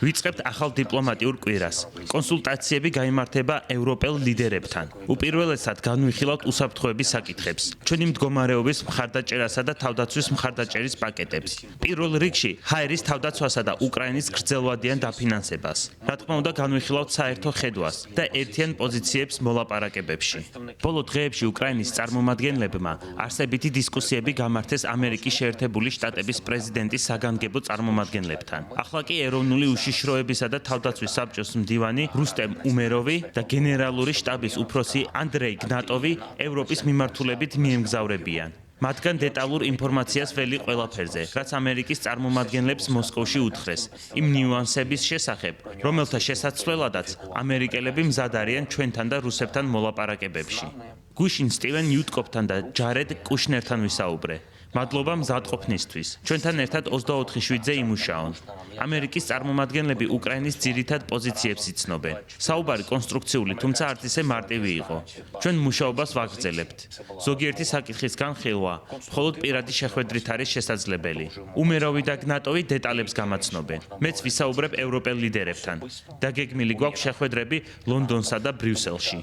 ვიწყებთ ახალ დიპლომატიურ კვირას. კონსულტაციები გაიმართება ევროპელ ლიდერებთან. უპირველესად განვიხილავთ უსაფრთხოების საკითხებს, ჩვენი მდგომარეობის მხარდაჭერასა და თავდაცვის მხარდაჭერის პაკეტებს. პირველ რიგში ჰაერის თავდაცვასა და უკრაინის გრძელვადიან დაფინანსებას. რა თქმა უნდა, განვიხილავთ საერთო ხედვას და ერთიან პოზიციებს მოლაპარაკებებში. ბოლო დღეებში უკრაინის წარმომადგენლებმა არსებითი დისკუსიები გამართეს ამერიკის შეერთებული შტატების პრეზიდენტის საგანგებო წარმომადგენლებთან. ახლა კი ეროვნული უშიშროებისა და თავდაცვის საბჭოს მდივანი რუსტემ უმეროვი და გენერალური შტაბის უფროსი ანდრეი გნატოვი ევროპის მიმართულებით მიემგზავრებიან. მათგან დეტალურ ინფორმაციას ველი ყველაფერზე, რაც ამერიკის წარმომადგენლებს მოსკოვში უთხრეს, იმ ნიუანსების შესახებ, რომელთა შესაცვლელადაც ამერიკელები მზად არიან ჩვენთან და რუსებთან მოლაპარაკებებში. გუშინ სტივენ იუტკოფთან და ჯარედ კუშნერთან ვისაუბრე. მადლობა მზადყოფნისთვის. ჩვენთან ერთად 24/7-ზე იმუშაონ. ამერიკის წარმომადგენლები უკრაინის ძირითად პოზიციებს იცნობენ. საუბარი კონსტრუქციული, თუმცა არც ისე მარტივი იყო. ჩვენ მუშაობას ვაგრძელებთ. ზოგიერთი საკითხის განხილვა მხოლოდ პირადი შეხვედრით არის შესაძლებელი. უმეროვი და გნატოვი დეტალებს გამაცნობენ. მეც ვისაუბრებ ევროპელ ლიდერებთან. დაგეგმილი გვაქვს შეხვედრები ლონდონსა და ბრიუსელში.